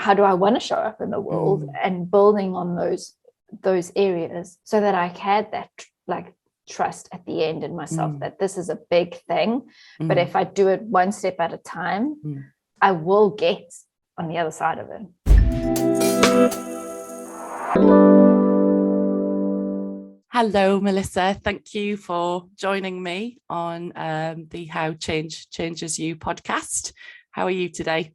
how do I want to show up in the world, and building on those areas so that I had that like trust at the end in myself that this is a big thing, but if I do it one step at a time, I will get on the other side of it. Hello, Melissa. Thank you for joining me on the How Change Changes You podcast. How are you today?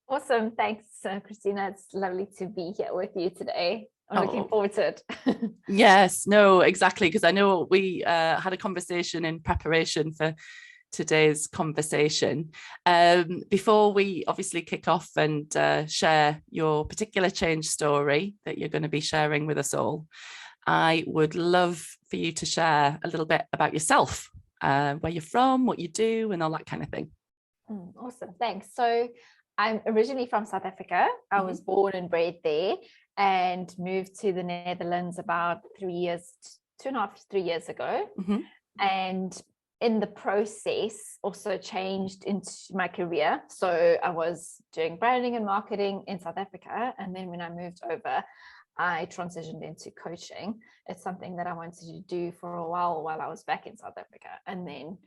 Awesome. Thanks, Christina. It's lovely to be here with you today. I'm looking forward to it. Yes, no, exactly. Because I know we had a conversation in preparation for today's conversation. Before we obviously kick off and share your particular change story that you're going to be sharing with us all, I would love for you to share a little bit about yourself, where you're from, what you do, and all that kind of thing. Awesome. Thanks. So I'm originally from South Africa. I was born and bred there and moved to the Netherlands about 3 years, 2.5 to 3 years ago. And in the process also changed into my career. So I was doing branding and marketing in South Africa. And then when I moved over, I transitioned into coaching. It's something that I wanted to do for a while I was back in South Africa, and then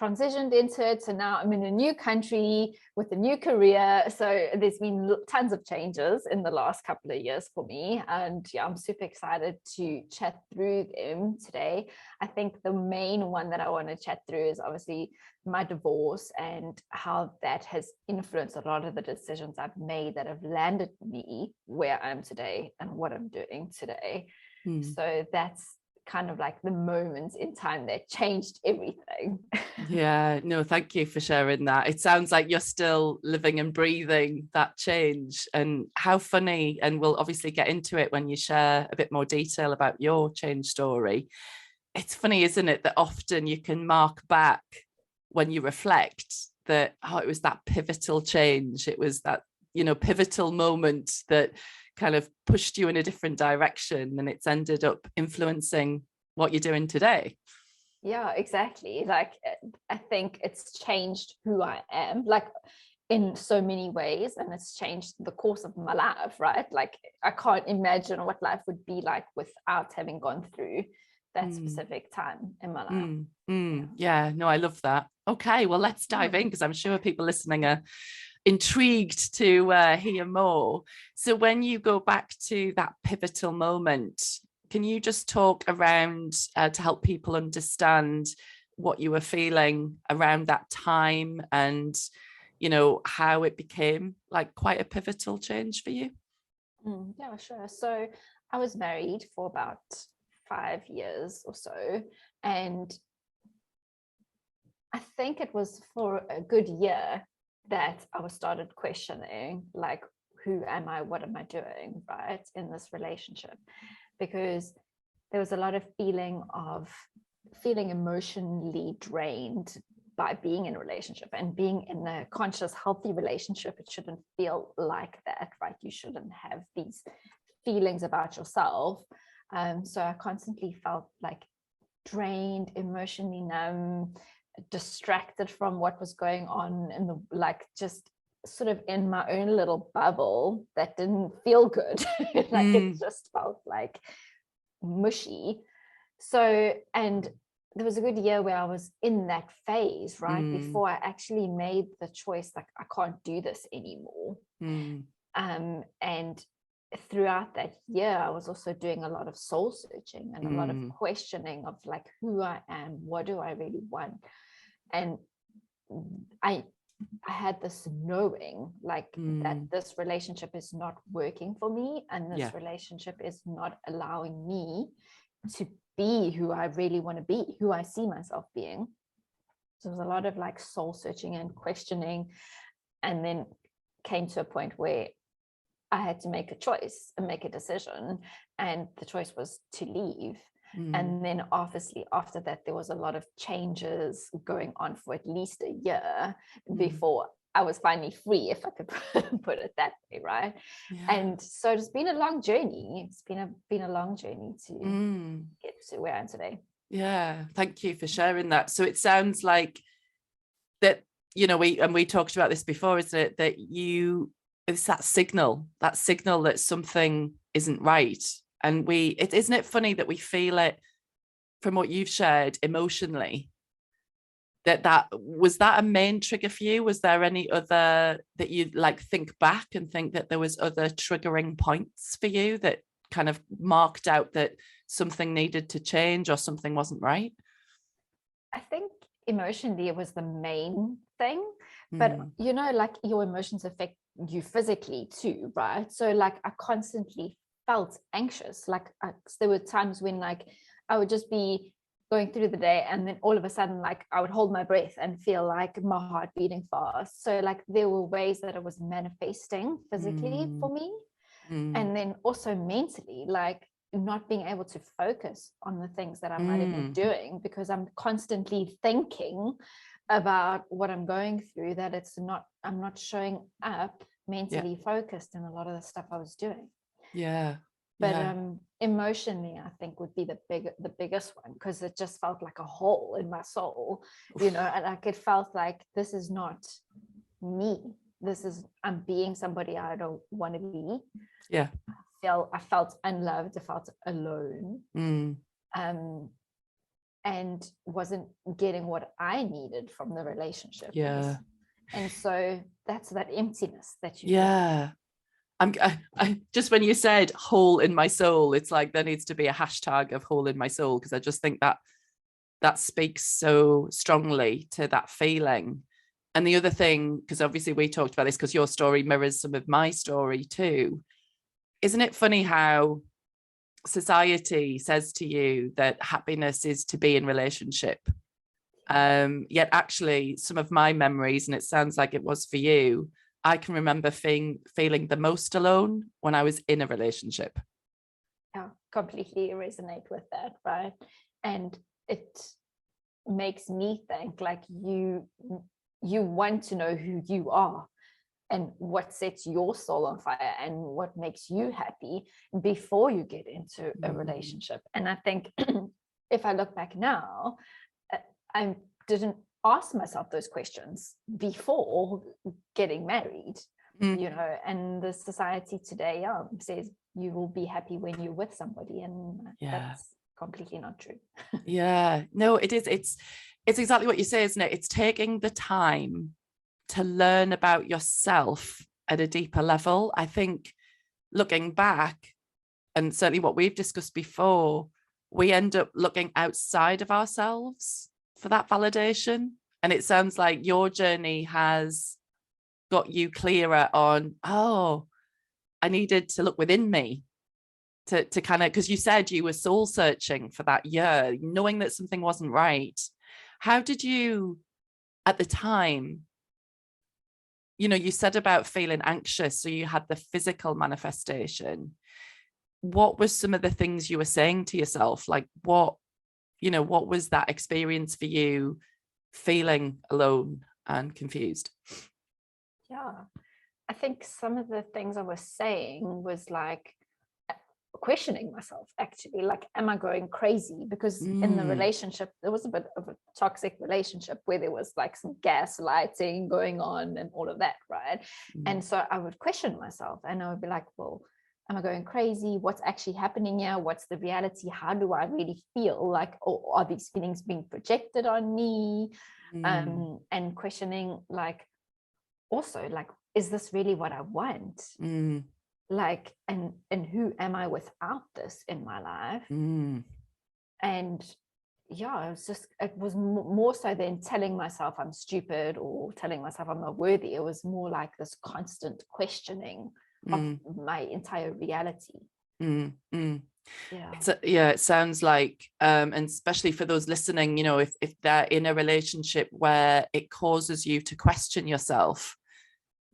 transitioned into it. So now I'm in a new country with a new career. So there's been tons of changes in the last couple of years for me. And yeah, I'm super excited to chat through them today. I think the main one that I want to chat through is obviously my divorce and how that has influenced a lot of the decisions I've made that have landed me where I am today and what I'm doing today. So that's kind of like the moments in time that changed everything. Yeah, no, thank you for sharing that. It sounds like you're still living and breathing that change, and how funny, and we'll obviously get into it when you share a bit more detail about your change story. It's funny, isn't it, that often you can mark back when you reflect that, oh, it was that pivotal change. It was that, pivotal moment that kind of pushed you in a different direction, and it's ended up influencing what you're doing today. Yeah, exactly. Like, I think it's changed who I am, like in so many ways, and it's changed the course of my life, right? Like, I can't imagine what life would be like without having gone through that specific time in my life. Yeah, no, I love that. Okay, well, let's dive in, because I'm sure people listening are intrigued to hear more. So when you go back to that pivotal moment, can you just talk around to help people understand what you were feeling around that time, and how it became like quite a pivotal change for you? Yeah, sure. So I was married for about 5 years or so, and I think it was for a good year that I was started questioning, like, who am I? What am I doing, right, in this relationship? Because there was a lot of feeling emotionally drained by being in a relationship, and being in a conscious, healthy relationship. It shouldn't feel like that, right? You shouldn't have these feelings about yourself. So I constantly felt like drained, emotionally numb, distracted from what was going on in the, like, just sort of in my own little bubble that didn't feel good. Like, it just felt like mushy. So, and there was a good year where I was in that phase, right, before I actually made the choice, like, I can't do this anymore. And throughout that year, I was also doing a lot of soul searching and a lot of questioning of, like, who I am, what do I really want? And I had this knowing, like, that this relationship is not working for me, and this relationship is not allowing me to be who I really want to be, who I see myself being. So there was a lot of like soul searching and questioning, and then came to a point where I had to make a choice and make a decision, and the choice was to leave. And then obviously after that, there was a lot of changes going on for at least a year before I was finally free, if I could put it that way, right? And so it's been a long journey. It's been a long journey to get to where I am today. Yeah, thank you for sharing that. So it sounds like that, we talked about this before, isn't it, that you it's that signal that something isn't right. And isn't it funny that we feel it from what you've shared emotionally, that was that a main trigger for you? Was there any other that you like think back and think that there was other triggering points for you that kind of marked out that something needed to change or something wasn't right? I think emotionally it was the main thing, but you know, like your emotions affect you physically too, right? So like I constantly felt anxious. Like there were times when like I would just be going through the day and then all of a sudden like I would hold my breath and feel like my heart beating fast. So like there were ways that it was manifesting physically for me. And then also mentally, like not being able to focus on the things that I might be doing because I'm constantly thinking about what I'm going through, that I'm not showing up mentally focused in a lot of the stuff I was doing. But emotionally, I think would be the biggest one, because it just felt like a hole in my soul, you know, and like it felt like this is not me. I'm being somebody I don't want to be. I felt unloved. I felt alone, and wasn't getting what I needed from the relationship. And so that's that emptiness that you feel. I just, when you said hole in my soul, it's like there needs to be a hashtag of hole in my soul, because I just think that speaks so strongly to that feeling. And the other thing, because obviously we talked about this because your story mirrors some of my story too. Isn't it funny how society says to you that happiness is to be in relationship? Yet actually some of my memories, and it sounds like it was for you, I can remember feeling the most alone when I was in a relationship. Yeah, completely resonate with that, right? And it makes me think like you want to know who you are and what sets your soul on fire and what makes you happy before you get into a relationship. And I think if I look back now, I didn't ask myself those questions before getting married, you know, and the society today says you will be happy when you're with somebody, and that's completely not true. No, it is. It's exactly what you say, isn't it? It's taking the time to learn about yourself at a deeper level. I think looking back, and certainly what we've discussed before, we end up looking outside of ourselves for that validation. And it sounds like your journey has got you clearer on, oh, I needed to look within me to kind of, because you said you were soul searching for that year, knowing that something wasn't right. How did you, at the time, you know, you said about feeling anxious, so you had the physical manifestation. What were some of the things you were saying to yourself? Like what was that experience for you, feeling alone and confused? Yeah, I think some of the things I was saying was like questioning myself, actually, like, am I going crazy? Because in the relationship, there was a bit of a toxic relationship where there was like some gaslighting going on and all of that, right? And so I would question myself and I would be like, well, am I going crazy? What's actually happening here? What's the reality? How do I really feel? Like, or are these feelings being projected on me? And questioning, like, also, like, is this really what I want? Like, and who am I without this in my life? And yeah, it was more so than telling myself I'm stupid or telling myself I'm not worthy. It was more like this constant questioning of my entire reality. It sounds like, and especially for those listening, you know, if they're in a relationship where it causes you to question yourself,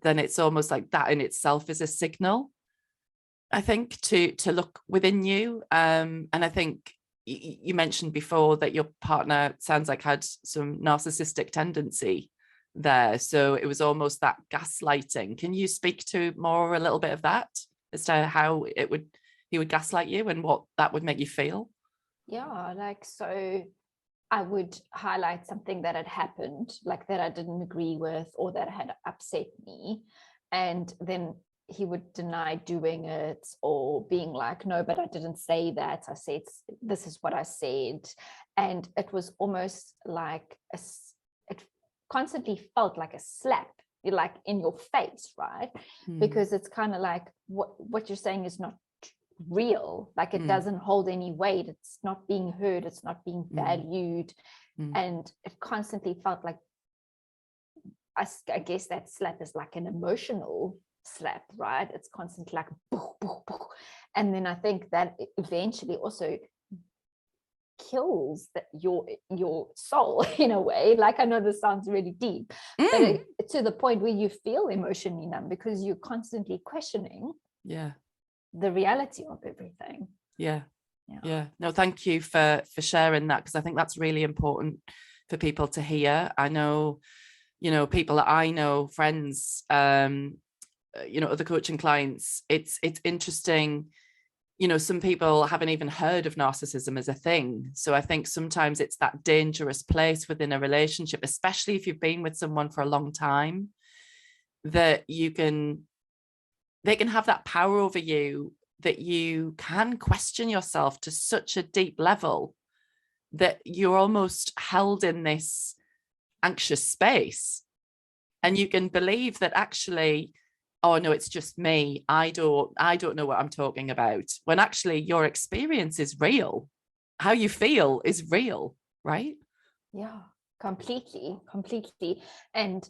then it's almost like that in itself is a signal, I think, to look within you. And I think you mentioned before that your partner sounds like had some narcissistic tendency there. So it was almost that gaslighting. Can you speak to more a little bit of that as to how he would gaslight you and what that would make you feel? Yeah, like, so I would highlight something that had happened, like that I didn't agree with or that had upset me. And then he would deny doing it, or being like, no, but I didn't say that. I said, this is what I said. And it was almost like it constantly felt like a slap, like in your face, right? Because it's kind of like what you're saying is not real, like it doesn't hold any weight, it's not being heard, it's not being valued. And it constantly felt like, I guess that slap is like an emotional slap, right? It's constantly like boo, boo, boo. And then I think that eventually also kills your soul in a way. Like, I know this sounds really deep, but to the point where you feel emotionally numb because you're constantly questioning the reality of everything. Yeah. No, thank you for sharing that, because I think that's really important for people to hear. I know, people that I know, friends, other coaching clients, it's interesting. Some people haven't even heard of narcissism as a thing. So I think sometimes it's that dangerous place within a relationship, especially if you've been with someone for a long time, that they can have that power over you, that you can question yourself to such a deep level that you're almost held in this anxious space. And you can believe that actually, oh no, it's just me, I don't know what I'm talking about, when actually your experience is real. How you feel is real, right? Yeah, completely. And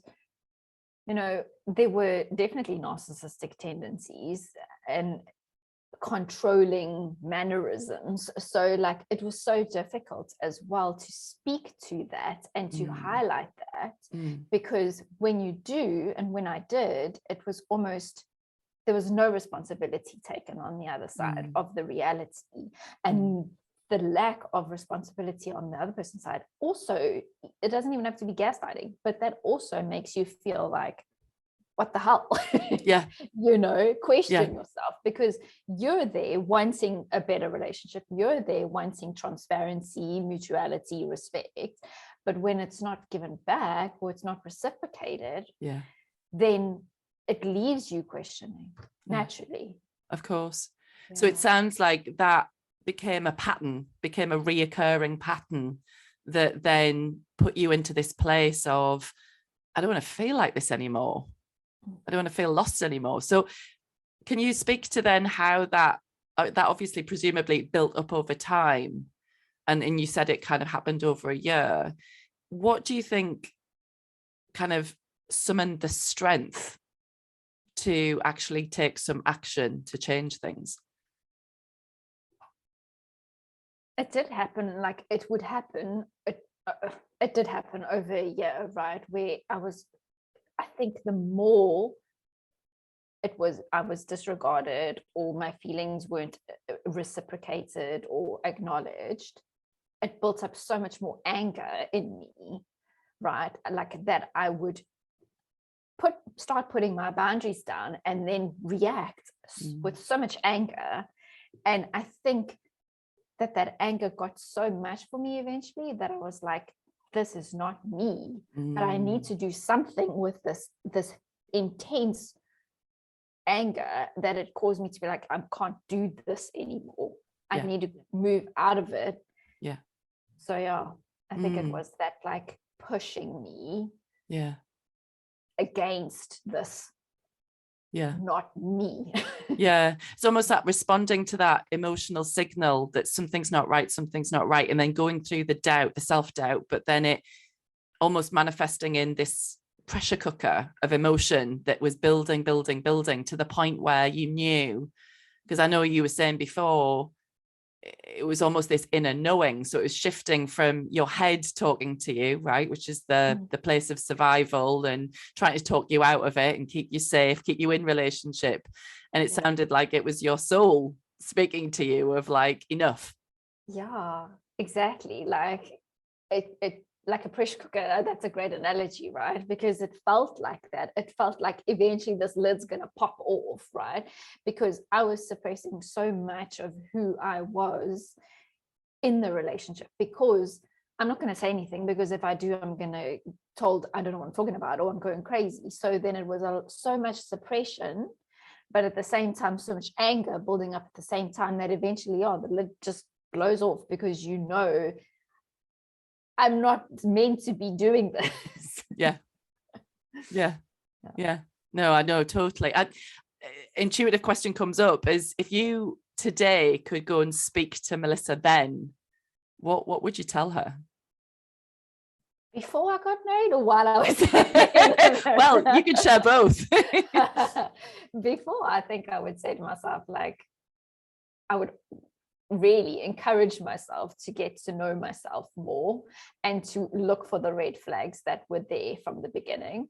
there were definitely narcissistic tendencies and controlling mannerisms. So like, it was so difficult as well to speak to that and to highlight that, because when you do, and when I did, it was almost, there was no responsibility taken on the other side of the reality. And the lack of responsibility on the other person's side also, it doesn't even have to be gaslighting, but that also makes you feel like, what the hell? Question yourself, because you're there wanting a better relationship, you're there wanting transparency, mutuality, respect, but when it's not given back or it's not reciprocated, then it leaves you questioning naturally. Of course. So it sounds like that became a reoccurring pattern that then put you into this place of, I don't want to feel like this anymore. I don't want to feel lost anymore. So can you speak to then how that obviously presumably built up over time, and you said it kind of happened over a year. What do you think kind of summoned the strength to actually take some action to change things? It did happen, like it would happen. It did happen over a year, right? Where I think the more I was disregarded, or my feelings weren't reciprocated or acknowledged, it built up so much more anger in me, right? Like that I would start putting my boundaries down and then react with so much anger. And I think that anger got so much for me eventually that I was like, this is not me, but I need to do something with this intense anger, that it caused me to be like, I can't do this anymore. I need to move out of it. So I think it was that, like, pushing me against this, not me. It's almost that responding to that emotional signal that something's not right, and then going through the self-doubt, but then it almost manifesting in this pressure cooker of emotion that was building to the point where you knew, because I know you were saying before, it was almost this inner knowing. So it was shifting from your head talking to you, right, which is the place of survival and trying to talk you out of it and keep you safe, keep you in relationship. And it sounded like it was your soul speaking to you of like, enough. Yeah, exactly. Like it like a pressure cooker. That's a great analogy, right? Because it felt like that. It felt like eventually this lid's gonna pop off, right? Because I was suppressing so much of who I was in the relationship, because I'm not going to say anything, because if I do, I'm going to told I don't know what I'm talking about, or I'm going crazy. So then it was so much suppression but at the same time, so much anger building up at the same time that eventually, the lid just blows off, because you know, I'm not meant to be doing this. Yeah. No, I know, totally. Intuitive question comes up is, if you today could go and speak to Melissa then, what would you tell her? Before I got married or while I was Well, you could share both. Before, I think I would say to myself, like, I would really encourage myself to get to know myself more and to look for the red flags that were there from the beginning.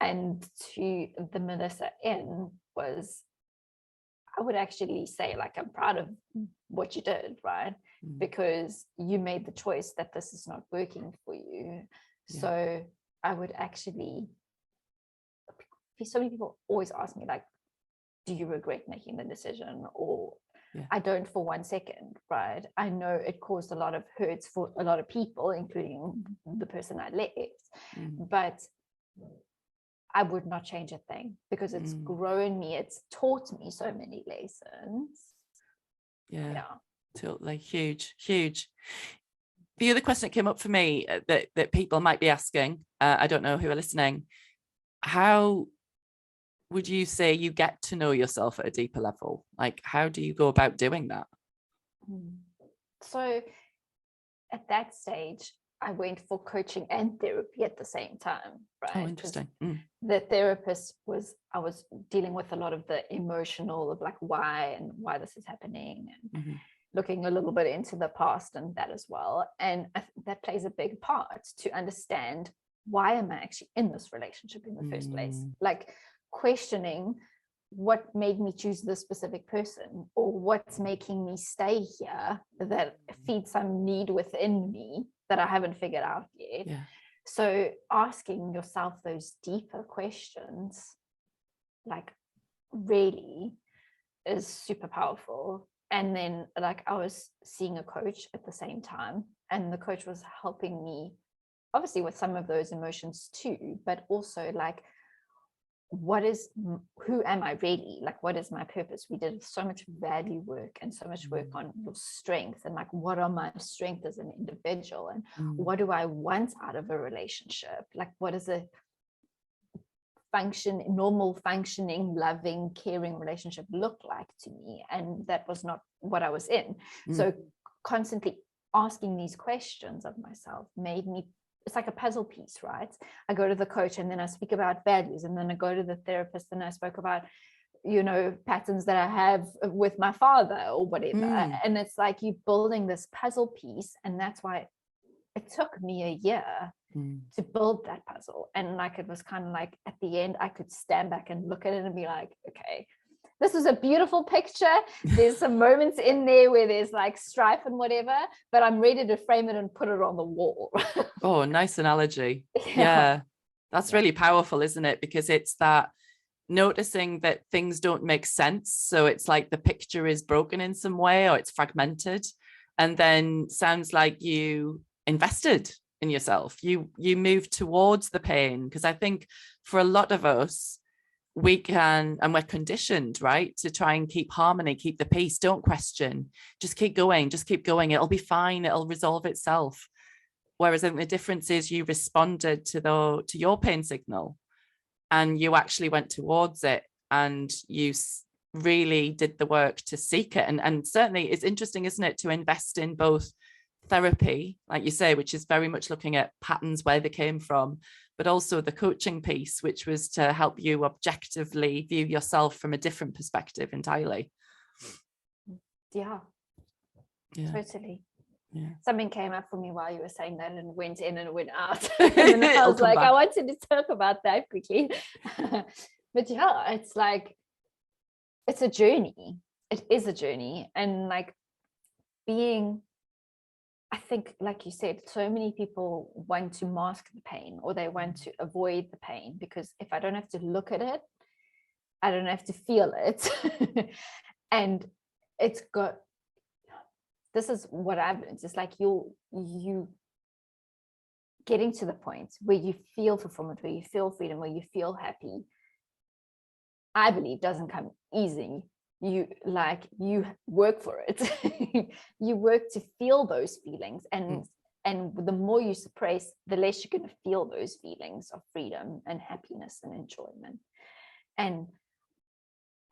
And to the Melissa in was, I would actually say, like, I'm proud of what you did, right? Because you made the choice that this is not working for you. Yeah. So I would actually, so many people always ask me, like, do you regret making the decision? Or I don't for 1 second, right? I know it caused a lot of hurts for a lot of people, including the person I left, but I would not change a thing, because it's grown me. It's taught me so many lessons. Yeah. Totally. Huge. The other question that came up for me that people might be asking, I don't know who are listening, how would you say you get to know yourself at a deeper level? Like, how do you go about doing that? So at that stage, I went for coaching and therapy at the same time, right? Oh, interesting. The therapist I was dealing with a lot of the emotional of, like, why this is happening, and looking a little bit into the past and that as well. And I think that plays a big part to understand, why am I actually in this relationship in the first place? Like, questioning what made me choose this specific person, or what's making me stay here that feeds some need within me that I haven't figured out yet. Yeah. So asking yourself those deeper questions, like, really is super powerful. And then, like, I was seeing a coach at the same time, and the coach was helping me obviously with some of those emotions too, but also, like, who am I really? Like, what is my purpose? We did so much value work and so much work on your strength, and, like, what are my strengths as an individual, and what do I want out of a relationship? Like, what is a normal functioning, loving, caring relationship look like to me? And that was not what I was in. So constantly asking these questions of myself made me, it's like a puzzle piece, right? I go to the coach, and then I speak about values, and then I go to the therapist, and I spoke about, patterns that I have with my father or whatever. And it's like you building this puzzle piece, and that's why it took me a year to build that puzzle. And, like, it was kind of like, at the end, I could stand back and look at it and be like, okay, this is a beautiful picture. There's some moments in there where there's, like, strife and whatever, but I'm ready to frame it and put it on the wall. Oh, nice analogy. Yeah. That's really powerful, isn't it? Because it's that noticing that things don't make sense. So it's like the picture is broken in some way, or it's fragmented. And then sounds like you invested in yourself. You moved towards the pain. Because I think for a lot of us, we're conditioned, right, to try and keep harmony, keep the peace, don't question, just keep going, it'll be fine, it'll resolve itself. Whereas I think the difference is you responded to your pain signal, and you actually went towards it, and you really did the work to seek it. And certainly it's interesting, isn't it, to invest in both therapy, like you say, which is very much looking at patterns, where they came from, but also the coaching piece, which was to help you objectively view yourself from a different perspective entirely. Yeah. Totally. Yeah. Something came up for me while you were saying that, and went in and went out. And then I was like, I wanted to talk about that quickly. But yeah, it's like, it's a journey. It is a journey. And, like, I think, like you said, so many people want to mask the pain, or they want to avoid the pain, because if I don't have to look at it, I don't have to feel it. And this is what I've learned. It's like you getting to the point where you feel fulfillment, where you feel freedom, where you feel happy. I believe doesn't come easy. You work for it. You work to feel those feelings, and the more you suppress, the less you're going to feel those feelings of freedom and happiness and enjoyment. And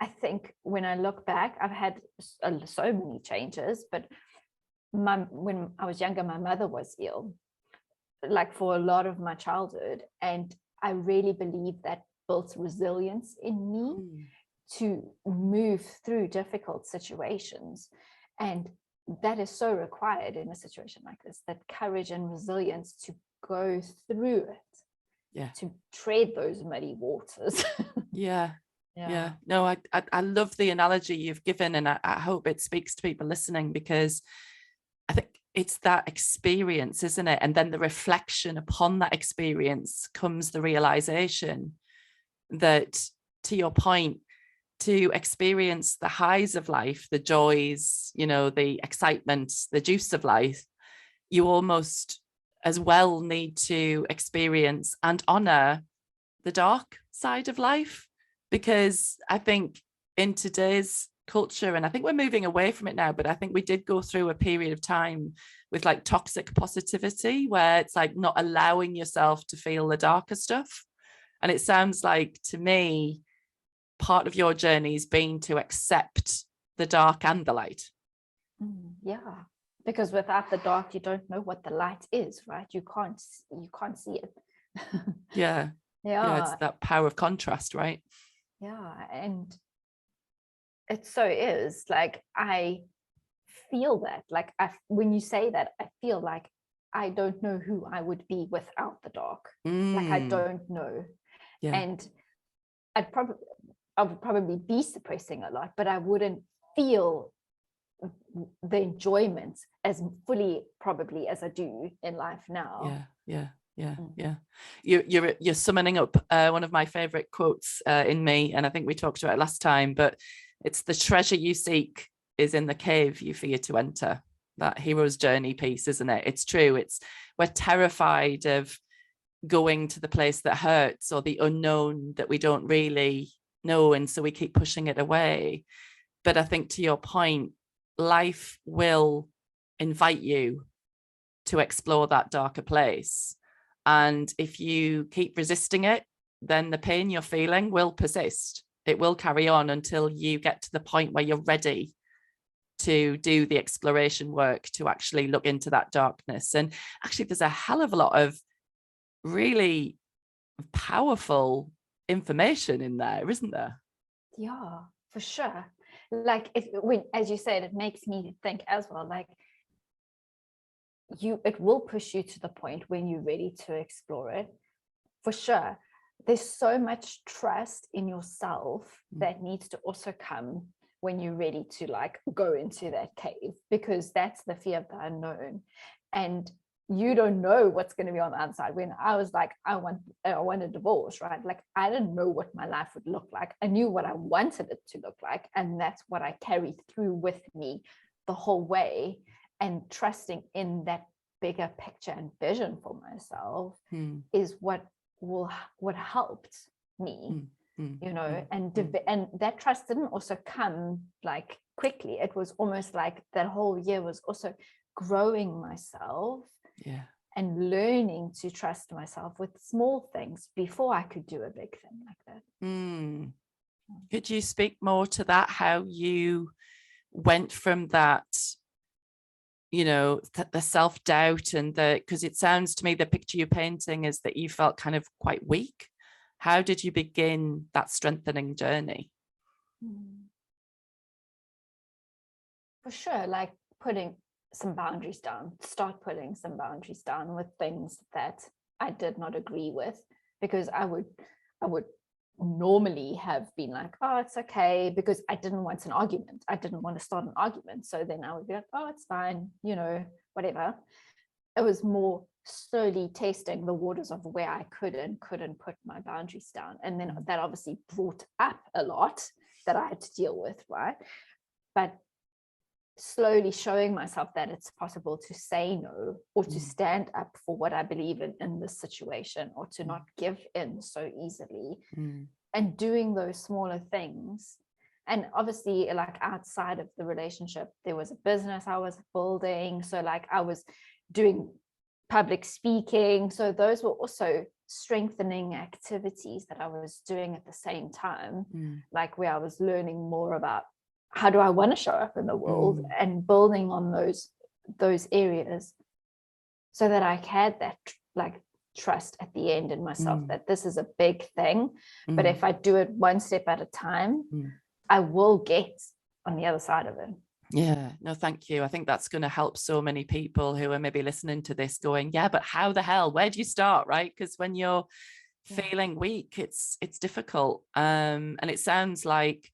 I think when I look back, I've had so many changes, but when I was younger, my mother was ill, like for a lot of my childhood. And I really believe that built resilience in me to move through difficult situations. And that is so required in a situation like this, that courage and resilience to go through it, to tread those muddy waters. Yeah. No, I love the analogy you've given, and I hope it speaks to people listening, because I think it's that experience, isn't it? And then the reflection upon that experience comes the realization that, to your point, to experience the highs of life, the joys, the excitement, the juice of life, you almost as well need to experience and honor the dark side of life. Because I think in today's culture, and I think we're moving away from it now, but I think we did go through a period of time with like toxic positivity, where it's like not allowing yourself to feel the darker stuff. And it sounds like, to me, part of your journey has been to accept the dark and the light. Yeah, because without the dark, you don't know what the light is, right? You can't see it. Yeah, it's that power of contrast, right? Yeah, and it so is like, I feel that, like, when you say that, I feel like I don't know who I would be without the dark. Like, I don't know. And I would probably be suppressing a lot, but I wouldn't feel the enjoyment as fully probably as I do in life now. You're summoning up one of my favorite quotes in me, and I think we talked about it last time, but it's the treasure you seek is in the cave you fear to enter. That hero's journey piece, isn't it? It's true. We're terrified of going to the place that hurts, or the unknown that we don't really know, and so we keep pushing it away. But I think, to your point, life will invite you to explore that darker place. And if you keep resisting it, then the pain you're feeling will persist. It will carry on until you get to the point where you're ready to do the exploration work, to actually look into that darkness. And actually, there's a hell of a lot of really powerful information in there, isn't there? Yeah, for sure. Like, as you said, it makes me think as well, like, it will push you to the point when you're ready to explore it, for sure. There's so much trust in yourself that needs to also come when you're ready to, like, go into that cave, because that's the fear of the unknown, and you don't know what's going to be on the other side. When I was like, I want a divorce, right? Like, I didn't know what my life would look like. I knew what I wanted it to look like, and that's what I carried through with me the whole way. And trusting in that bigger picture and vision for myself is what helped me, and that trust didn't also come like quickly. It was almost like that whole year was also growing myself and learning to trust myself with small things before I could do a big thing like that. Could you speak more to that, how you went from that, the self-doubt, and because it sounds to me the picture you're painting is that you felt kind of quite weak. How did you begin that strengthening journey? For sure, like putting some boundaries down, with things that I did not agree with, because I would normally have been like, oh, it's okay, because I didn't want an argument. I didn't want to start an argument. So then I would be like, oh, it's fine, whatever. It was more slowly testing the waters of where I could and couldn't put my boundaries down. And then that obviously brought up a lot that I had to deal with, right? But slowly showing myself that it's possible to say no, or to stand up for what I believe in this situation, or to not give in so easily. and doing those smaller things. And obviously, like outside of the relationship, there was a business I was building. So like I was doing public speaking. So those were also strengthening activities that I was doing at the same time, like where I was learning more about how do I want to show up in the world and building on those areas so that I had that like trust at the end in myself that this is a big thing. But if I do it one step at a time, I will get on the other side of it. Yeah, no, thank you. I think that's going to help so many people who are maybe listening to this going, yeah, but how the hell, where do you start? Right. Because when you're feeling weak, it's difficult. And it sounds like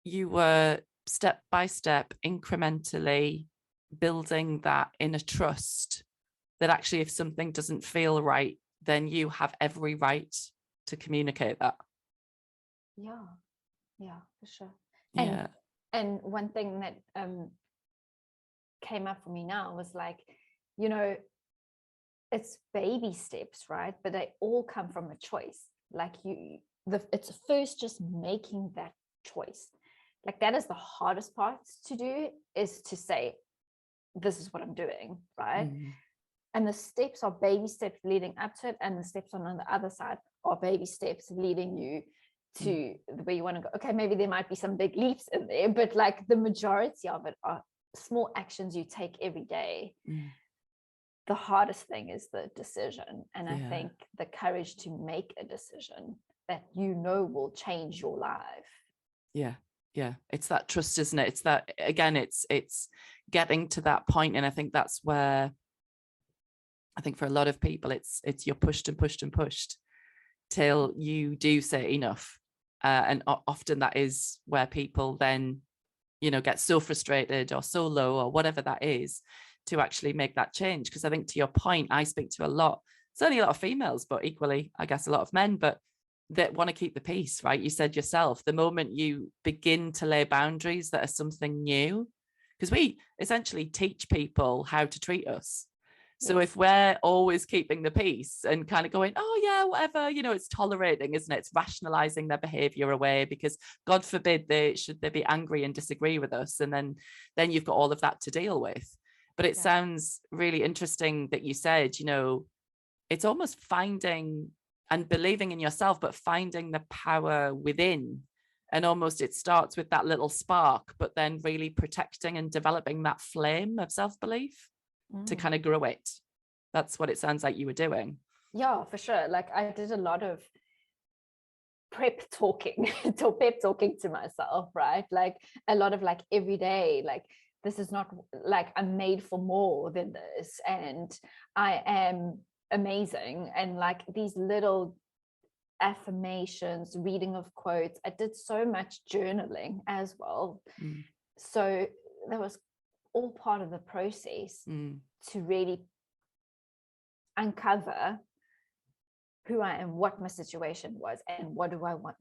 you were step by step, incrementally building that inner trust that actually if something doesn't feel right, then you have every right to communicate that. Yeah, for sure. Yeah. And one thing that came up for me now was like, it's baby steps, right? But they all come from a choice. Like it's first just making that choice. Like that is the hardest part to do, is to say, this is what I'm doing, right? And the steps are baby steps leading up to it, and the steps on the other side are baby steps leading you to where you want to go. Okay, maybe there might be some big leaps in there, but like the majority of it are small actions you take every day. The hardest thing is the decision. And I think the courage to make a decision that will change your life. Yeah, it's that trust, isn't it? It's that, again, it's getting to that point. And I think that's where I think for a lot of people it's you're pushed and pushed and pushed till you do say enough. And often that is where people then, get so frustrated or so low or whatever that is to actually make that change. Because I think, to your point, I speak to certainly a lot of females, but equally, I guess, a lot of men, but that want to keep the peace, right? You said yourself, the moment you begin to lay boundaries that are something new, because we essentially teach people how to treat us. So if we're always keeping the peace and kind of going, oh yeah, whatever, it's tolerating, isn't it? It's rationalizing their behavior away because God forbid they be angry and disagree with us. And then you've got all of that to deal with. But it sounds really interesting that you said, it's almost finding and believing in yourself, but finding the power within. And almost it starts with that little spark, but then really protecting and developing that flame of self-belief to kind of grow it. That's what it sounds like you were doing. Yeah, for sure. Like I did a lot of pep talking to myself, right? Like a lot of like every day, like this is not like I'm made for more than this, and I am amazing. And like these little affirmations, reading of quotes. I did so much journaling as well. So that was all part of the process to really uncover who I am, what my situation was, and what do I want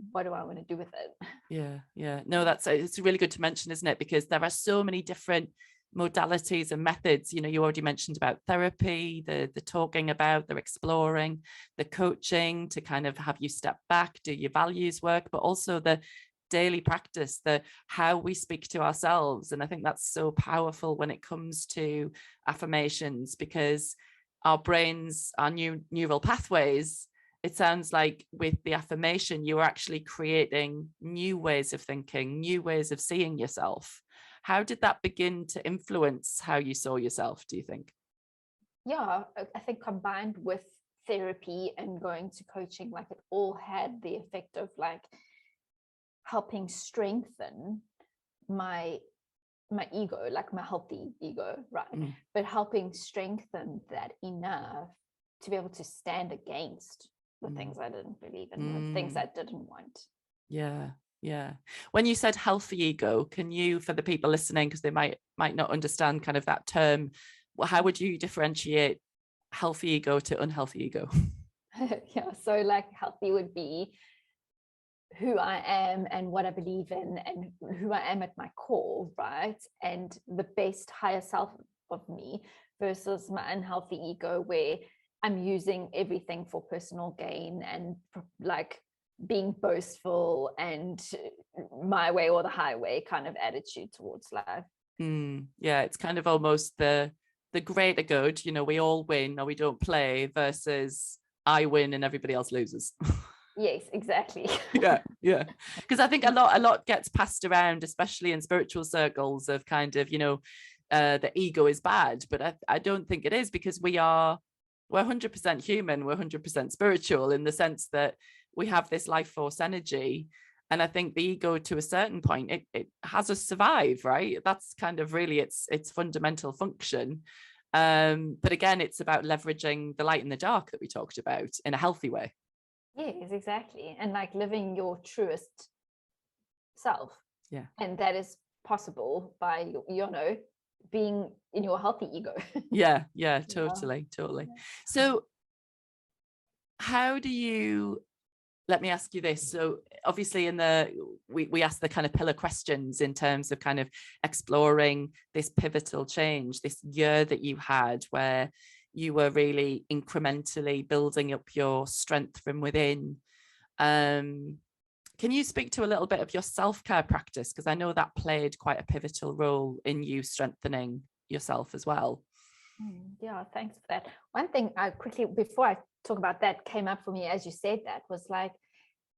to do with it. Yeah. No, it's really good to mention, isn't it? Because there are so many different modalities and methods. You already mentioned about therapy, the talking about, the exploring, the coaching to kind of have you step back, do your values work, but also the daily practice, the how we speak to ourselves. And I think that's so powerful when it comes to affirmations, because our brains, our neural pathways, it sounds like with the affirmation, you are actually creating new ways of thinking, new ways of seeing yourself. How did that begin to influence how you saw yourself, do you think? Yeah, I think combined with therapy and going to coaching, like it all had the effect of like helping strengthen my ego, like my healthy ego, right? But helping strengthen that enough to be able to stand against the things I didn't believe in, the things I didn't want. Yeah. When you said healthy ego, can you, for the people listening, because they might not understand kind of that term, how would you differentiate healthy ego to unhealthy ego? Yeah, so like healthy would be who I am and what I believe in and who I am at my core, right? And the best higher self of me, versus my unhealthy ego where I'm using everything for personal gain and like being boastful and my way or the highway kind of attitude towards life. Yeah, it's kind of almost the greater good, we all win or we don't play, versus I win and everybody else loses. Yes, exactly. yeah because I think a lot gets passed around, especially in spiritual circles, of kind of the ego is bad, but I don't think it is, because we're 100% human, we're 100% spiritual, in the sense that we have this life force energy. And I think the ego, to a certain point, it has us survive, right? That's kind of really its fundamental function. But again, it's about leveraging the light and the dark that we talked about in a healthy way. Yes, exactly. And like living your truest self. Yeah. And that is possible by, being in your healthy ego. yeah, totally. So how do you, let me ask you this. So obviously we asked the kind of pillar questions in terms of kind of exploring this pivotal change, this year that you had where you were really incrementally building up your strength from within. Can you speak to a little bit of your self-care practice? Because I know that played quite a pivotal role in you strengthening yourself as well. Yeah, thanks for that. One thing I quickly, before I talk about that, came up for me as you said that, was like,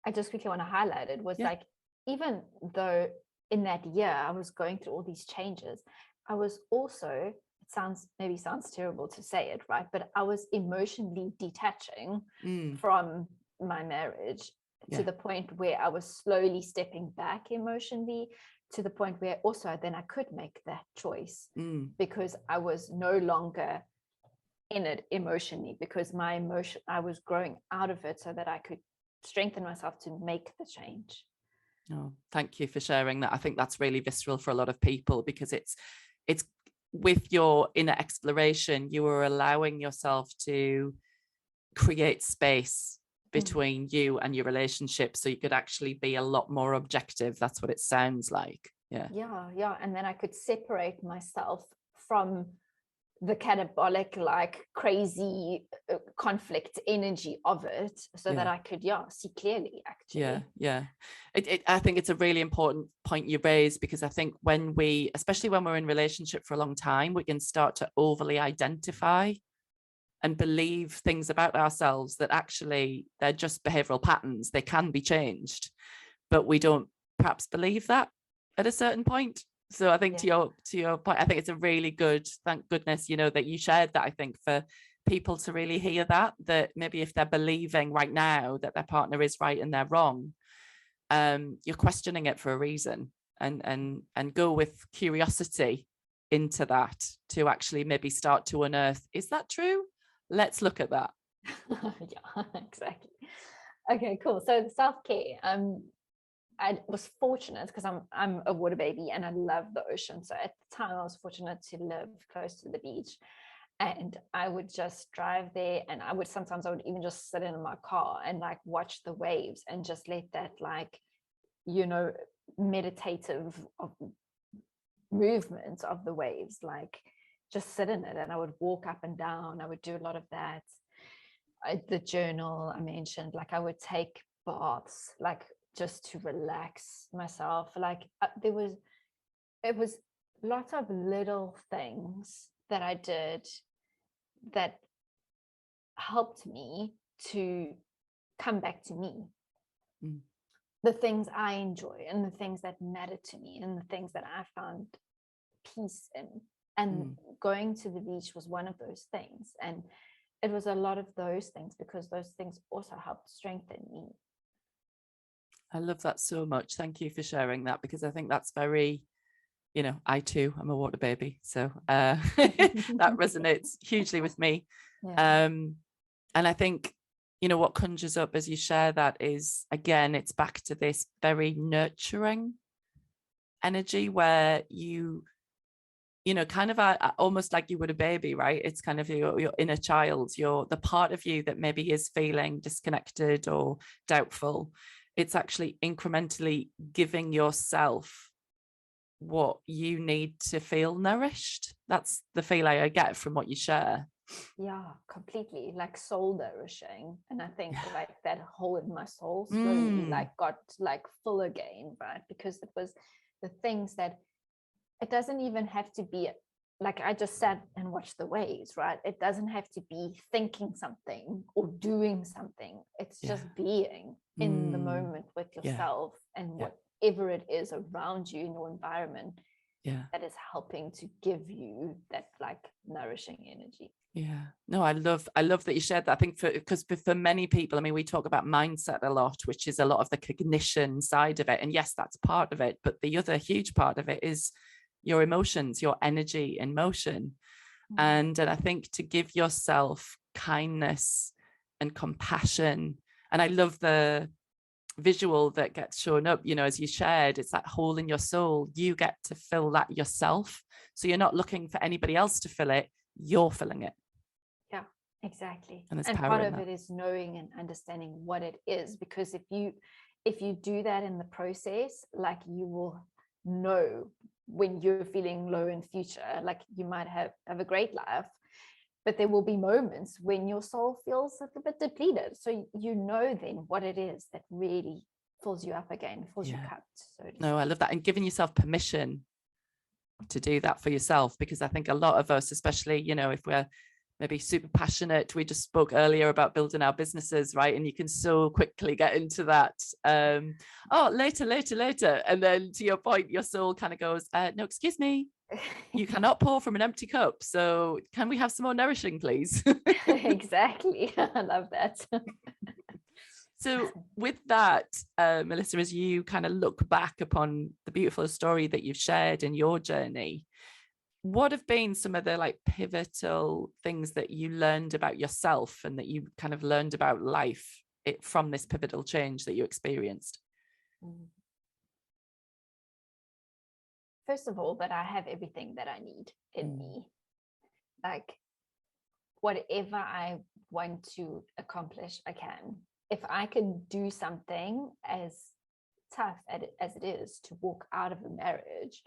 I just quickly want to highlight it, was like, even though in that year I was going through all these changes, I was also, maybe sounds terrible to say it, right? But I was emotionally detaching from my marriage to the point where I was slowly stepping back emotionally, to the point where also then I could make that choice because I was no longer in it emotionally, because I was growing out of it so that I could strengthen myself to make the change. Oh, thank you for sharing that. I think that's really visceral for a lot of people, because it's with your inner exploration, you were allowing yourself to create space between you and your relationship, so you could actually be a lot more objective. That's what it sounds like. Yeah. And then I could separate myself from the catabolic, like crazy conflict energy of it, so that I could see clearly, actually. I think it's a really important point you raise, because I think especially when we're in relationship for a long time, we can start to overly identify and believe things about ourselves that actually they're just behavioral patterns. They can be changed, but we don't perhaps believe that at a certain point. So I think to your point, I think it's a really good, thank goodness, that you shared that. I think for people to really hear that maybe if they're believing right now that their partner is right and they're wrong, you're questioning it for a reason, and go with curiosity into that to actually maybe start to unearth, is that true? Let's look at that. Yeah, exactly. Okay, cool. So the self-care, I was fortunate because I'm a water baby and I love the ocean. So at the time I was fortunate to live close to the beach, and I would just drive there, and I would even just sit in my car and like watch the waves and just let that, like, meditative movement of the waves, like just sit in it. And I would walk up and down. I would do a lot of that. The journal I mentioned, like I would take baths, like just to relax myself. Like it was lots of little things that I did that helped me to come back to me. The things I enjoy and the things that matter to me and the things that I found peace in. And going to the beach was one of those things. And it was a lot of those things, because those things also helped strengthen me. I love that so much. Thank you for sharing that, because I think that's very, I too am a water baby. So that resonates hugely with me. And I think, what conjures up as you share that is, again, it's back to this very nurturing energy where you kind of almost like you would a baby, right? It's kind of your inner child, the part of you that maybe is feeling disconnected or doubtful. It's actually incrementally giving yourself what you need to feel nourished. That's the feeling I get from what you share. Yeah, completely, like soul nourishing. And I think Yeah. like that hole in my soul slowly like got like full again, right? Because it was the things that it doesn't even have to be like I just sat and watched the waves, right? It doesn't have to be thinking something or doing something. It's Yeah. just being in the moment with Yeah. yourself and Yeah. whatever it is around you in your environment Yeah. that is helping to give you that like nourishing energy. Yeah. No, I love that you shared that. I think because for many people, I mean, we talk about mindset a lot, which is a lot of the cognition side of it. And yes, that's part of it. But the other huge part of it is your emotions, your energy in motion. And I think to give yourself kindness and compassion. And I love the visual that gets shown up, you know, as you shared, it's that hole in your soul. You get to fill that yourself. So you're not looking for anybody else to fill it. You're filling it. Yeah, exactly. And there's And power part in of that. it is knowing and understanding what it is, because if you do that in the process, like you will know when you're feeling low in future, like you might have a great life, but there will be moments when your soul feels a little bit depleted. So you know then what it is that really fills you up again, fills your cup. So No, I love that. And giving yourself permission to do that for yourself, because I think a lot of us, especially, you know, if we're maybe super passionate, we just spoke earlier about building our businesses, right? And you can so quickly get into that, oh, later. And then to your point, your soul kind of goes, no, excuse me, you cannot pour from an empty cup. So can we have some more nourishing, please? Exactly. I love that. So with that, Melissa, as you kind of look back upon the beautiful story that you've shared in your journey, what have been some of the like pivotal things that you learned about yourself and that you kind of learned about life from this pivotal change that you experienced? First of all, that I have everything that I need in me. Like whatever I want to accomplish, I can. If I can do something as tough as it is to walk out of a marriage,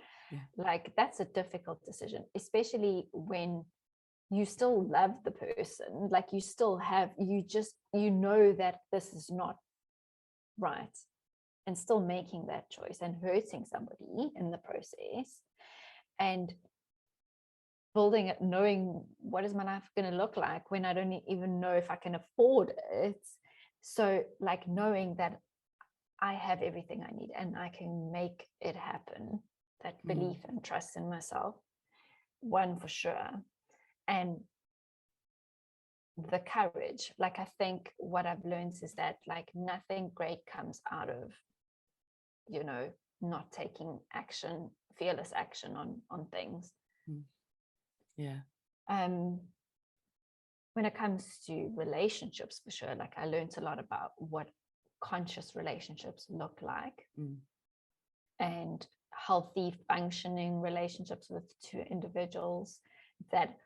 like that's a difficult decision, especially when you still love the person, like you still have, you know that this is not right, and still making that choice and hurting somebody in the process, and building it, knowing what is my life going to look like when I don't even know if I can afford it. So like knowing that I have everything I need and I can make it happen, that belief and trust in myself, one for sure. And the courage, like I think what I've learned is that like nothing great comes out of, you know, not taking action, fearless action on things. When it comes to relationships, for sure, like I learned a lot about what conscious relationships look like, and healthy functioning relationships with two individuals that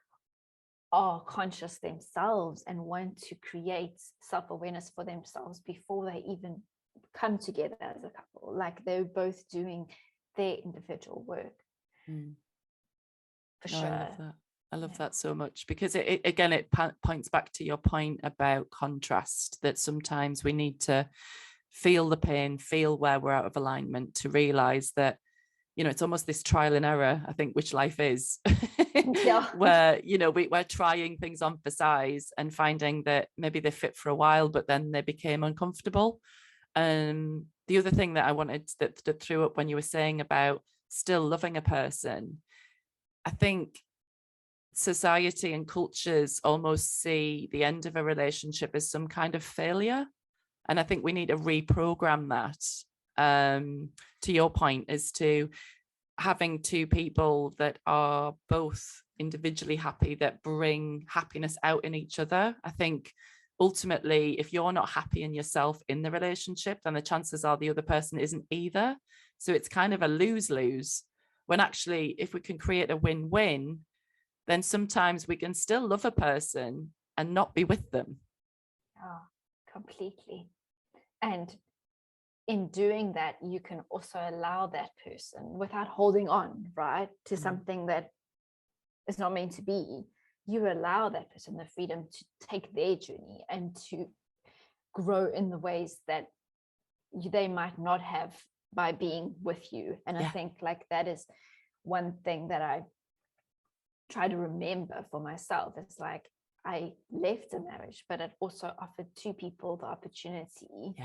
are conscious themselves and want to create self-awareness for themselves before they even come together as a couple, like they're both doing their individual work. For sure. I love that so much, because it again, it points back to your point about contrast, that sometimes we need to feel the pain, feel where we're out of alignment to realize that, you know, it's almost this trial and error, I think, which life is. Where, you know, we're trying things on for size and finding that maybe they fit for a while, but then they became uncomfortable. The other thing that I wanted that threw up when you were saying about still loving a person, I think society and cultures almost see the end of a relationship as some kind of failure. And I think we need to reprogram that, to your point, as to having two people that are both individually happy, that bring happiness out in each other. I think ultimately, if you're not happy in yourself in the relationship, then the chances are the other person isn't either. So it's kind of a lose-lose, when actually, if we can create a win-win, then sometimes we can still love a person and not be with them. Oh, completely. And in doing that, you can also allow that person, without holding on, right, to something that is not meant to be, you allow that person the freedom to take their journey and to grow in the ways that they might not have by being with you. And I think like that is one thing that I try to remember for myself. It's like I left a marriage, but it also offered two people the opportunity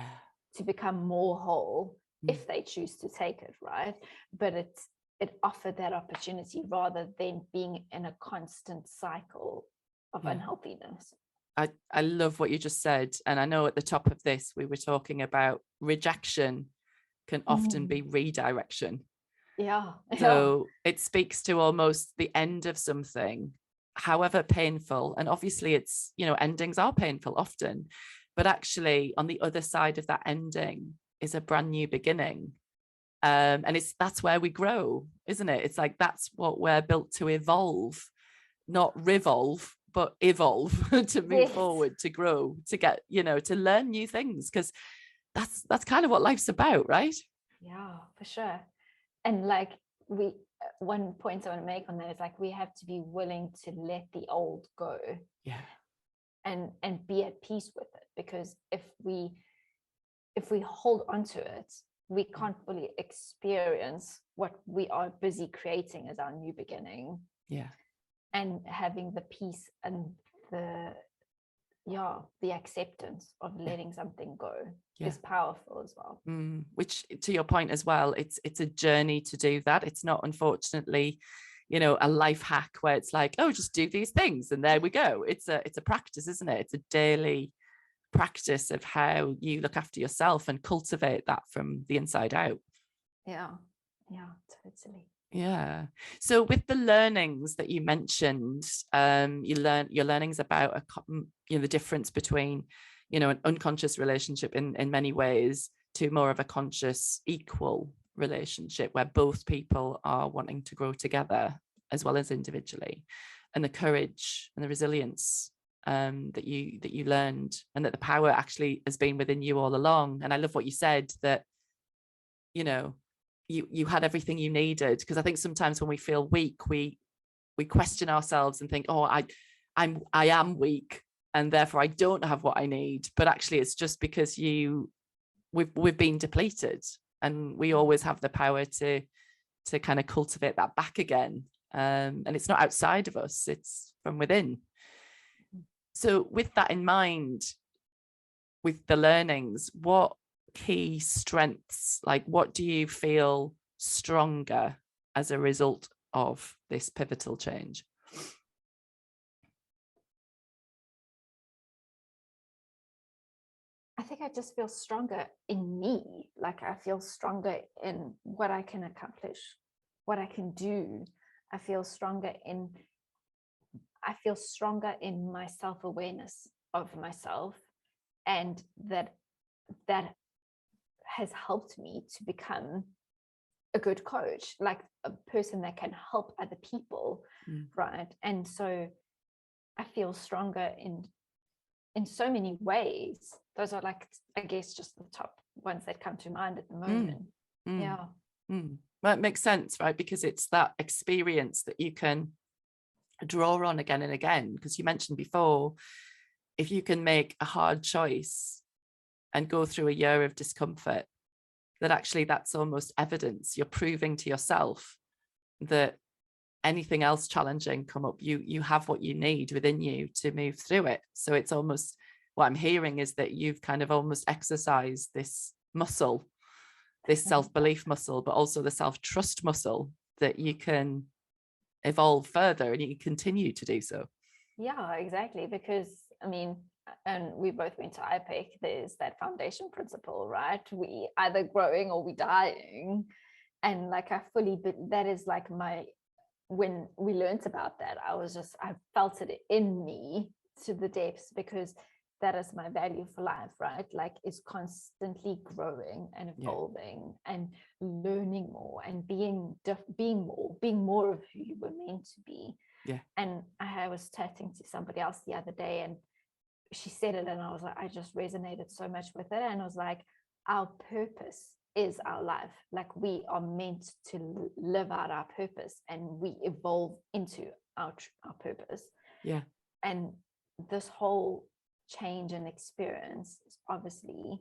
to become more whole if they choose to take it, right? But it offered that opportunity rather than being in a constant cycle of unhealthiness. I love what you just said. And I know at the top of this, we were talking about rejection can often be redirection. So it speaks to almost the end of something, however painful. And obviously it's, you know, endings are painful often, but actually on the other side of that ending is a brand new beginning. And that's where we grow, isn't it? It's like, that's what we're built to evolve, not revolve, but evolve to move forward, to grow, to get, you know, to learn new things, because that's kind of what life's about, right? Yeah, for sure. And like one point I want to make on that is like we have to be willing to let the old go. And be at peace with it, because if we hold on to it, we can't fully experience what we are busy creating as our new beginning. And having the peace and the acceptance of letting something go is powerful as well. Which, to your point as well, it's a journey to do that. It's not, unfortunately, you know, a life hack where it's like, oh, just do these things and there we go. It's a practice, isn't it? It's a daily practice of how you look after yourself and cultivate that from the inside out. Totally. So with the learnings that you mentioned, your learnings about you know, the difference between, you know, an unconscious relationship in many ways to more of a conscious, equal relationship where both people are wanting to grow together as well as individually, and the courage and the resilience that you learned, and that the power actually has been within you all along. And I love what you said, that, you know, you had everything you needed, because I think sometimes when we feel weak, we question ourselves and think, oh, I am weak and therefore I don't have what I need. But actually it's just because we've been depleted, and we always have the power to kind of cultivate that back again. And it's not outside of us, it's from within. So with that in mind, with the learnings, what key strengths, like what do you feel stronger as a result of this pivotal change? I think I just feel stronger in me. Like I feel stronger in what I can accomplish, what I can do. I feel stronger in my self-awareness of myself, and that has helped me to become a good coach, like a person that can help other people, right? And so I feel stronger in so many ways. Those are like, I guess, just the top ones that come to mind at the moment. Well, it makes sense, right? Because it's that experience that you can draw on again and again. Because you mentioned before, if you can make a hard choice and go through a year of discomfort, that actually that's almost evidence. You're proving to yourself that anything else challenging come up, you have what you need within you to move through it. So it's almost, what I'm hearing is that you've kind of almost exercised this muscle, this self-belief muscle, but also the self-trust muscle, that you can evolve further and you can continue to do so. Yeah, exactly. Because I mean, and we both went to IPEC, there's that foundation principle, right? We either growing or we dying. And like that is like when we learned about that, I felt it in me to the depths, because that is my value for life, right? Like it's constantly growing and evolving and learning more and being more of who you were meant to be. And I was chatting to somebody else the other day, and she said it, and I was like, I just resonated so much with it. And I was like, our purpose is our life. Like we are meant to live out our purpose, and we evolve into our purpose. Yeah. And this whole change and experience has obviously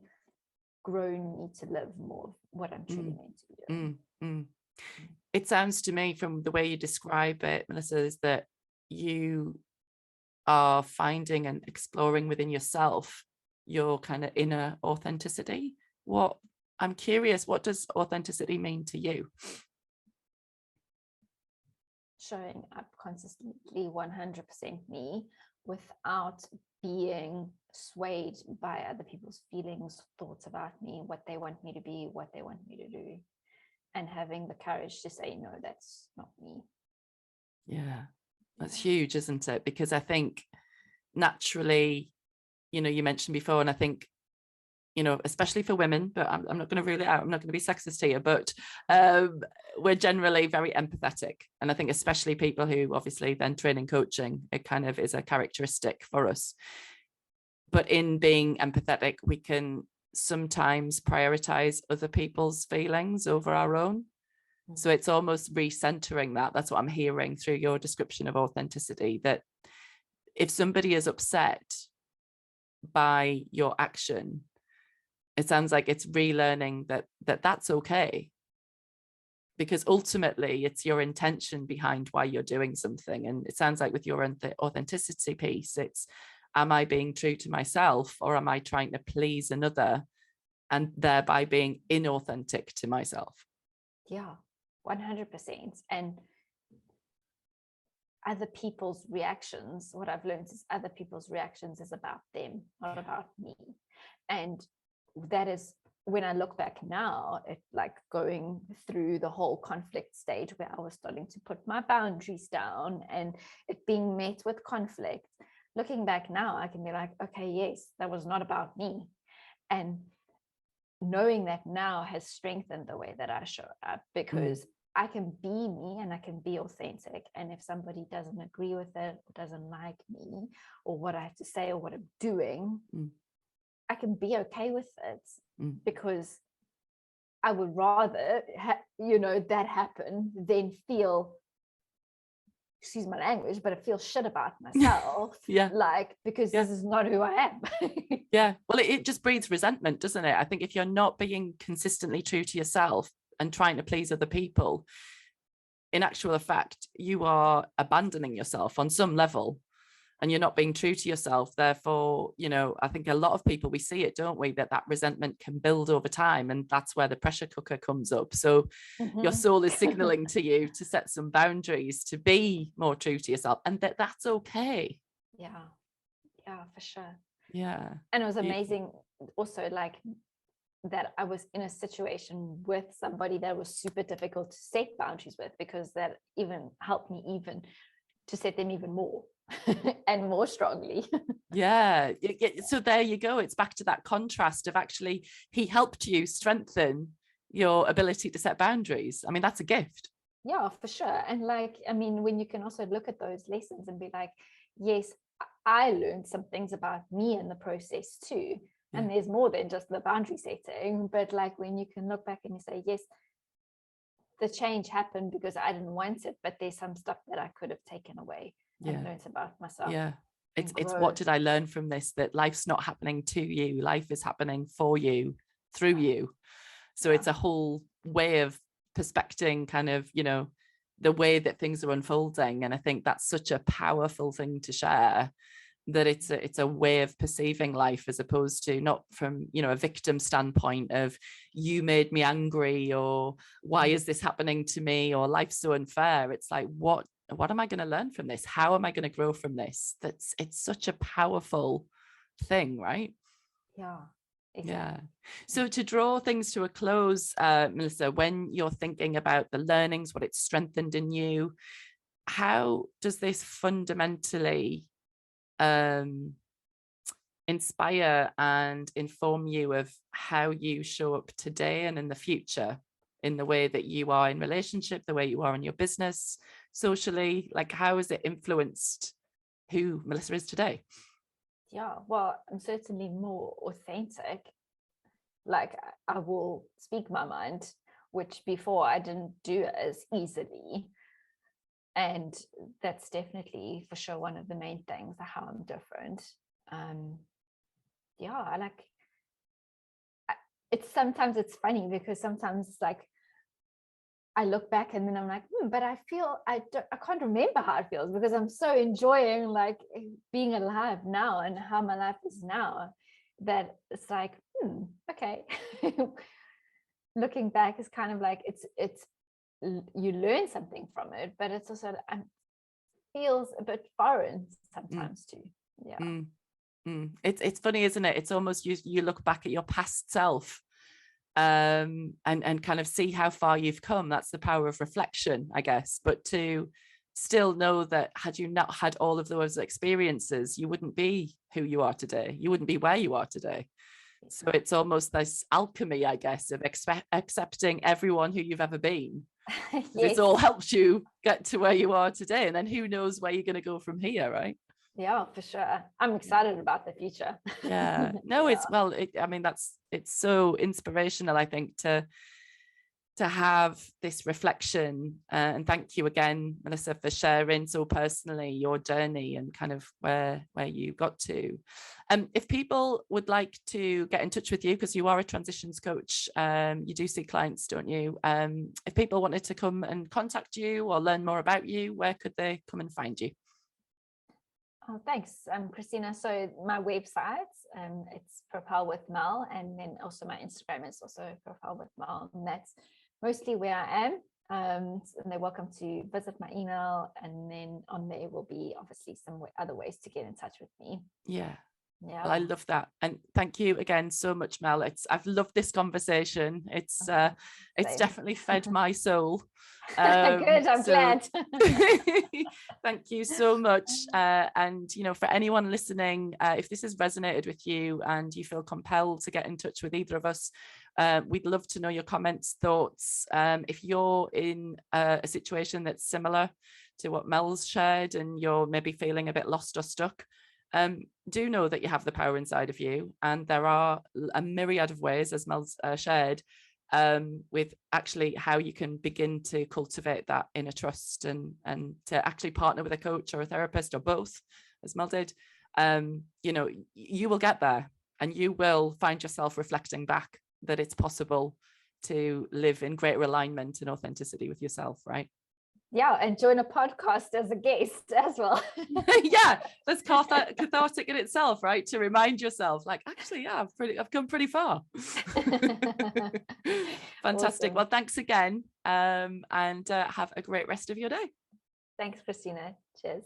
grown me to live more of what I'm truly meant to be doing. It sounds to me from the way you describe it, Melissa, is that you are finding and exploring within yourself your kind of inner authenticity. I'm curious, what does authenticity mean to you? Showing up consistently 100% me without being swayed by other people's feelings, thoughts about me, what they want me to be, what they want me to do, and having the courage to say, no, that's not me. Yeah, that's huge, isn't it? Because I think naturally, you mentioned before, and I think, especially for women, but I'm not going to rule it out. I'm not going to be sexist here, but we're generally very empathetic. And I think especially people who obviously then train in coaching, it kind of is a characteristic for us. But in being empathetic, we can sometimes prioritize other people's feelings over our own. So it's almost recentering that. That's what I'm hearing through your description of authenticity, that if somebody is upset by your action, it sounds like it's relearning that that's okay, because ultimately it's your intention behind why you're doing something. And it sounds like with your authenticity piece, it's, am I being true to myself, or am I trying to please another and thereby being inauthentic to myself? Yeah, 100%. And other people's reactions, what I've learned is other people's reactions is about them, not about me. And that is, when I look back now, it like going through the whole conflict stage where I was starting to put my boundaries down and it being met with conflict. Looking back now, I can be like, okay, yes, that was not about me. And knowing that now has strengthened the way that I show up, because I can be me and I can be authentic. And if somebody doesn't agree with it, or doesn't like me or what I have to say or what I'm doing, I can be okay with it, because I would rather, that happen than feel, excuse my language, but I feel shit about myself. Because this is not who I am. Well, it just breeds resentment, doesn't it? I think if you're not being consistently true to yourself and trying to please other people, in actual fact, you are abandoning yourself on some level, and you're not being true to yourself. Therefore, I think a lot of people, we see it, don't we, that resentment can build over time, and that's where the pressure cooker comes up. So your soul is signaling to you to set some boundaries, to be more true to yourself, and that's okay. Yeah, for sure. Yeah. And it was amazing also, like, that I was in a situation with somebody that was super difficult to set boundaries with, because that even helped me even to set them even more and more strongly. So there you go. It's back to that contrast of actually he helped you strengthen your ability to set boundaries. I mean, that's a gift. Yeah, for sure. And like, I mean, when you can also look at those lessons and be like, yes, I learned some things about me in the process too. And there's more than just the boundary setting, but like when you can look back and you say, yes, the change happened because I didn't want it, but there's some stuff that I could have taken away and learned about myself. It's what did I learn from this? That life's not happening to you, life is happening for you, through you. So it's a whole way of perspecting, kind of, the way that things are unfolding. And I think that's such a powerful thing to share, that it's a way of perceiving life, as opposed to not from, a victim standpoint of you made me angry, or why is this happening to me, or life's so unfair. It's like, what am I going to learn from this? How am I going to grow from this? It's such a powerful thing, right? Yeah. Exactly. So to draw things to a close, Melissa, when you're thinking about the learnings, what it's strengthened in you, how does this fundamentally inspire and inform you of how you show up today and in the future, in the way that you are in relationship, the way you are in your business, socially? Like, how has it influenced who Melissa is today? Yeah, well, I'm certainly more authentic. Like, I will speak my mind, which before I didn't do as easily. And that's definitely for sure one of the main things, how I'm different. I like it's sometimes it's funny because sometimes it's like I look back and then I'm like, but I feel I can't remember how it feels because I'm so enjoying like being alive now and how my life is now, that it's like, okay. Looking back is kind of like it's you learn something from it, but it's also feels a bit foreign sometimes too. It's funny, isn't it? It's almost you look back at your past self and kind of see how far you've come. That's the power of reflection, I guess. But to still know that had you not had all of those experiences, you wouldn't be who you are today. You wouldn't be where you are today. So it's almost this alchemy, I guess, of accepting everyone who you've ever been. Yes. It's all helped you get to where you are today. And then who knows where you're going to go from here, right? Yeah, for sure. I'm excited about the future. Yeah. No, it's so inspirational, I think, to have this reflection. And thank you again, Melissa, for sharing so personally your journey and kind of where you got to. If people would like to get in touch with you, because you are a transitions coach, you do see clients, don't you? If people wanted to come and contact you or learn more about you, where could they come and find you? Oh, thanks, Christina. So my website, it's Propel with Mel, and then also my Instagram is also Propel with Mel, and that's mostly where I am. And they're welcome to visit my email, and then on there will be obviously some other ways to get in touch with me. Yeah. Well, I love that, and thank you again so much, Mel. I've loved this conversation. It's definitely fed my soul. Good, I'm glad. Thank you so much. And for anyone listening, if this has resonated with you and you feel compelled to get in touch with either of us, we'd love to know your comments, thoughts. If you're in a situation that's similar to what Mel's shared and you're maybe feeling a bit lost or stuck, do know that you have the power inside of you, and there are a myriad of ways, as Mel's shared, with actually how you can begin to cultivate that inner trust and to actually partner with a coach or a therapist or both, as Mel did. You will get there, and you will find yourself reflecting back that it's possible to live in greater alignment and authenticity with yourself, right? Yeah, and join a podcast as a guest as well. Yeah, that's cathartic in itself, right? To remind yourself, like, actually, yeah, I've come pretty far. Fantastic. Awesome. Well, thanks again, and have a great rest of your day. Thanks, Christina. Cheers.